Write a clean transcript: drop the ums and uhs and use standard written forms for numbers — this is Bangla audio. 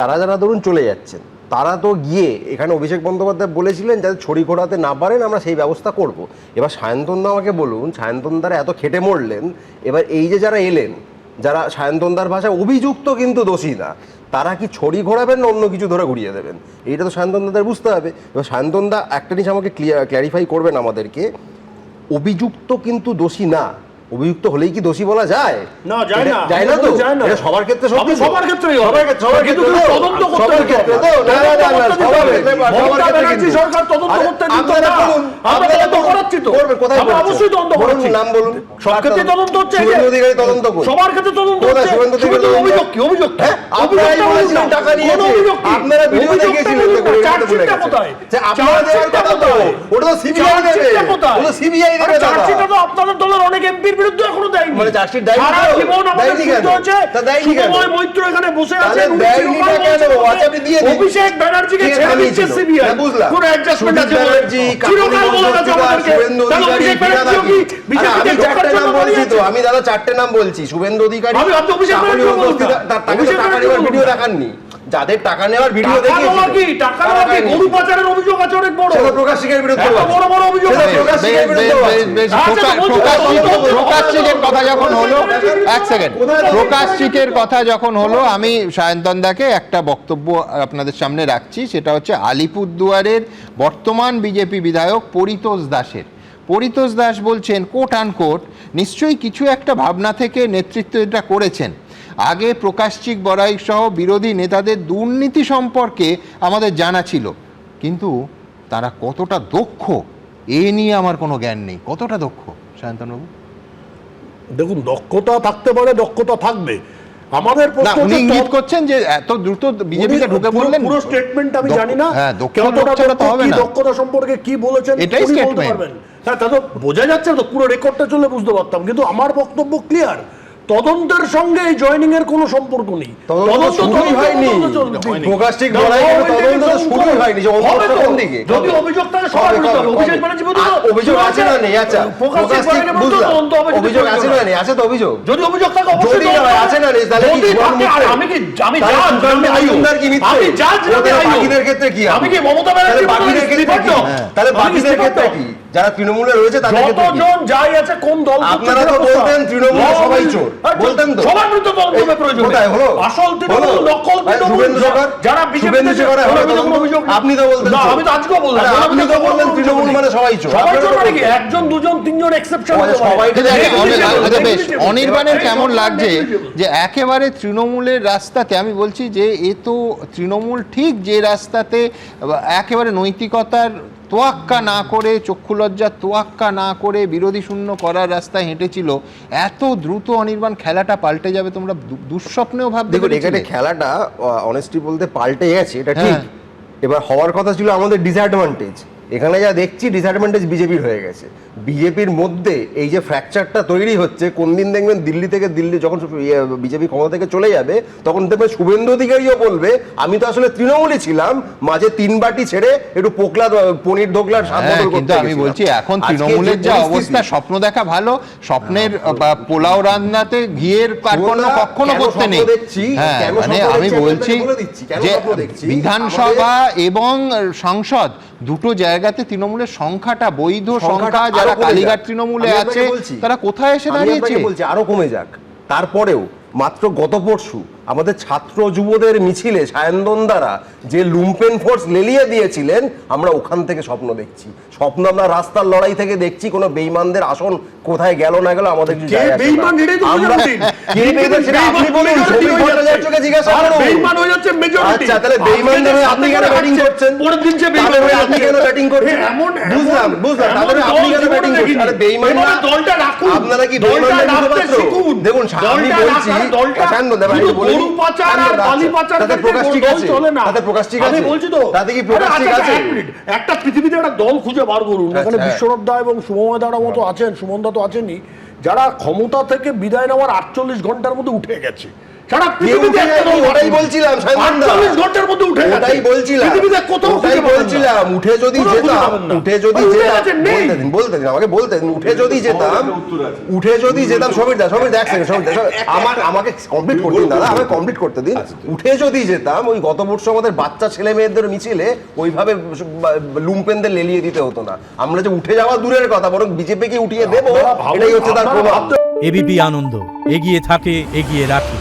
তারা যারা ধরুন চলে যাচ্ছেন, তারা তো গিয়ে এখানে অভিষেক বন্দ্যোপাধ্যায় বলেছিলেন যাতে ছড়ি ঘোরাতে না পারেন আমরা সেই ব্যবস্থা করব। এবার সায়ন্তনদা আমাকে বলুন, সায়ন্তনদারা এত খেটে মরলেন, এবার এই যে যারা এলেন, যারা সায়ন্তনদার ভাষায় অভিযুক্ত কিন্তু দোষী না, তারা কি ছড়ি ঘোরাবেন না অন্য কিছু ধরে ঘুরিয়ে দেবেন? এইটা তো সায়ন্তনদাদের বুঝতে হবে। এবার সায়ন্তনদা একটা জিনিস আমাকে ক্ল্যারিফাই করবেন আমাদেরকে, অভিযুক্ত কিন্তু দোষী না। অভিযুক্ত হলেই কি দোষী বলা যায়? না, যায় না। যায় না তো। এটা সবার ক্ষেত্রে সত্যি, সবার ক্ষেত্রেই হবে, সবার ক্ষেত্রে তদন্ত করতে হবে তো। না না না না, সবার ক্ষেত্রে, সবার ক্ষেত্রে সরকার তদন্ত করতে দিত না। আপনারা তো করাচ্ছি তো। কোথায় আমরা অবশ্যই তদন্ত করছি। নাম বলুন। সব ক্ষেত্রে তদন্ত হচ্ছে। শুভেন্দু অধিকারী তদন্ত করুন। সবার ক্ষেত্রে তদন্ত হচ্ছে। শুভেন্দু অভিযোগ কি? অভিযোগ হ্যাঁ, আপনারাই বলেছিলেন টাকা নিয়েছে, আপনারা ভিডিও দেখিয়েছিলেন তো। চার্জশিটটা কোথায়? যে আপনারা দেওয়ার কথা তো, ওটা তো সিবিআই দেবে। ওটা সিবিআই দেবে। চার্জশিটটা তো আপনাদের দলের অনেক এমপির বিরুদ্ধে এখনো দেয়নি। মানে চার্জশিট দেয়নি তো। জীবন আমাদের শুনতে হচ্ছে। দেয়নি কেন? সুময় মৈত্র এখানে বসে আছেন, উনি দেয়নি কেন? আপনি দিয়ে দিন। অভিষেক ব্যানার্জিকে ছেড়ে দিচ্ছে সিবিআই। কোন অ্যাডজাস্টমেন্ট আছে? ব্যানার্জি চিরকাল বলে গেছে আমাদেরকে। তাহলে অভিষেক ব্যানার্জি কি বিজেপিতে ঢোকার জন্য বলছি তো। আমি দাদা চারটে নাম বলছি, শুভেন্দু অধিকারী, আমি অভিষেক ব্যানার্জি বলছি। অভিষেক টাকা নেওয়ার ভিডিও দেখাননি, যাদের টাকা নেওয়ার ভিডিও দেখিয়েছি। টাকা নেওয়া কি গরু পাচারের অভিযোগ আছে অনেক বড়। সেটা প্রকাশ সিংহের বিরুদ্ধে আছে, বড় বড় অভিযোগ আছে। প্রকাশ সিংহের বিরুদ্ধে প্রকাশিকের কথা যখন হলো, আমি সায়ন্তনদাকে একটা বক্তব্য আপনাদের সামনে রাখছি, সেটা হচ্ছে আলিপুরদুয়ারের বর্তমান বিজেপি বিধায়ক পরিতোষ দাসের। পরিতোষ দাস বলছেন কোট আনকোট, নিশ্চয়ই কিছু একটা ভাবনা থেকে নেতৃত্ব এটা করেছেন। আগে প্রকাশচিক বড়াই সহ বিরোধী নেতাদের দুর্নীতি সম্পর্কে আমাদের জানা ছিল, কিন্তু তারা কতটা দক্ষ এ নিয়ে আমার কোনো জ্ঞান নেই। কতটা দক্ষ সায়ন্তনবাবু? দেখুন, দক্ষতা থাকতে পারে, দক্ষতা থাকবে। আমাদের প্রশ্ন ইঙ্গিত করছেন যে এত দ্রুত বিজেপিতে ঢুকে পড়লেন। পুরো স্টেটমেন্ট আমি জানি না, দক্ষতা সম্পর্কে কি বলেছেন এটাই স্টেটমেন্ট। হ্যাঁ, তা তো বোঝা যাচ্ছে তো, পুরো রেকর্ডটা চলে বুঝতে পারতাম। কিন্তু আমার বক্তব্য ক্লিয়ার, তদন্তের সঙ্গে এই জয়েনিং এর কোনো সম্পর্ক নেই। তদন্ত শুরুই হয়নি, প্রকাশিক বড়াই তদন্ত তো শুরুই হয়নি। যে কোন দিকে যদি অভিযোগ থাকে সবার বিরুদ্ধে হবে। অভিষেক ব্যানার্জি বলতো অভিযোগ আছে না নেই? আচ্ছা, প্রকাশিক তদন্ত হবে। অভিযোগ আছে না নেই? আছে তো অভিযোগ। যদি অভিযোগ থাকে অবশ্যই আছে না নেই? তাহলে কি আমি কি আমি জাজ, আমি আইনদার কি মিথ্যে? আমি জাজ না, বাকিদের ক্ষেত্রে কি? আমি কি মমতা ব্যানার্জি? বাকিদের ক্ষেত্রে কি? তাহলে বাকিদের ক্ষেত্রে কি? যারা তৃণমূলে রয়েছে তাদের ক্ষেত্রে কি? যতজন যাই আছে কোন দল? আপনারা তো বলতেন তৃণমূলে সবাই চোর, বলতেন তো। সবার বিরুদ্ধে তদন্ত হবে প্রয়োজন। কোথায় হলো? আসল তৃণমূল, নকল তৃণমূল, যারা বিজেপিতে করে অভিযোগ। আপনি তো বলতেন। না, আমি তো আজকেও বললাম। আপনি তো বললেন তৃণমূল মানে সবাই চোর। সবাই চোর মানে কি? একজন দুজন তিনজন এক্সেপশন হতে পারে। বেশ, অনির্বাণের কেমন লাগছে যে একেবারে তৃণমূলের রাস্তাতে, আমি বলছি যে এ তো তৃণমূল ঠিক যে রাস্তাতে একেবারে নৈতিকতার তোয়াক্কা না করে, চক্ষু লজ্জার তোয়াক্কা না করে বিরোধী শূন্য করার রাস্তায় হেঁটেছিল, এত দ্রুত অনির্বাণ খেলাটা পাল্টে যাবে তোমরা দুঃস্বপ্নেও ভাবতে দেখুন, এখানে খেলাটা অনেস্টলি বলতে পাল্টে গেছে, এটা ঠিক। এবার হওয়ার কথা ছিল আমাদের ডিসঅ্যাডভান্টেজ। এখানে যা দেখছি ডিসঅ্যাডভান্টেজ বিজেপির হয়ে গেছে। বিজেপির মধ্যে এই যে ফ্র্যাকচারটা তৈরি হচ্ছে, কোন দিন দেখবেন দিল্লি যখন বিজেপি ক্ষমতা থেকে চলে যাবে, তখন দেখবেন শুভেন্দু অধিকারীও বলবে আমি তো আসলে তৃণমূলই ছিলাম, মাঝে 3 বাটি ছেড়ে একটু পোকলা পনির ঢোকলার স্বাদ বদল করতে। কিন্তু আমি বলছি এখন তৃণমূলের যা অবস্থা, স্বপ্ন দেখা ভালো, স্বপ্নের পোলাও রান্নাতে ঘিয়ের কার্পণ্য কখনো করতে নেই। হ্যাঁ, মানে আমি বলছি যে বিধানসভা এবং সংসদ দুটো জায়গাতে তৃণমূলের সংখ্যাটা, বৈধ সংখ্যা যারা কালীঘাট তৃণমূলে আছে তারা কোথায় এসে দাঁড়িয়েছে? বলছি আরো কমে যাক। তারপরেও মাত্র গত পরশু আমাদের ছাত্র যুবদের মিছিলে সায়ন্তনদারা যে লুম্পেন ফোর্স লেলিয়ে দিয়েছিলেন, আমরা ওখান থেকে স্বপ্ন দেখছি। স্বপ্ন আমরা রাস্তার লড়াই থেকে দেখছি। কোনো বেঈমানদের আসন কোথায় গেল না গেল আমাদের কিছু যায় আসে না। আচ্ছা, তাহলে বেঈমানদের হয়ে আপনি কেন ব্যাটিং করছেন? আপনি কেন ব্যাটিং করছেন? বুঝলাম। তাহলে আপনি কেন ব্যাটিং করছেন? তাহলে বেঈমানরা দলটা রাখুন। আপনারা কি বেঈমানদের মুখপাত্র? দেখুন, আমি বলছি একটা পৃথিবীতে একটা দল খুঁজে বার করুন, এখানে বিশ্বনাথ দা এবং সুময় দার মতো আছেন, সুমন দা তো আছেনই, যারা ক্ষমতা থেকে বিদায় নেওয়ার 48 ঘন্টার মধ্যে উঠে গেছে। সারা পৃথিবীতে একটা দল ওটাই বলছিলাম 48 ঘন্টার মধ্যে উঠে গেছে। ওটাই বলছিলাম পৃথিবীতে কোথাও ওটাই বলছিলাম উঠে যদি কোথাও খুঁজে যেতাম পাবেন না। উঠে যদি উঠে যেতাম গেছে, নেই। বলতে দিন আমাকে বলতে দিন উঠে যদি যেতাম সমীর এক সেকেন্ড আমাকে কমপ্লিট করতে দিন দাদা আমাকে কমপ্লিট করতে দিন উঠে যদি যেতাম ওই গত বর্ষ আমাদের বাচ্চা ছেলে মেয়েদের মিছিলে ওইভাবে লুম্পেনদের লেলিয়ে দিতে হতো না। আমরা যে উঠে যাওয়া দূরের কথা বরং বিজেপিকে উঠিয়ে দেবো এটাই হচ্ছে তার প্রমাণ। এবিপি আনন্দ, এগিয়ে থাকে, এগিয়ে রাখে।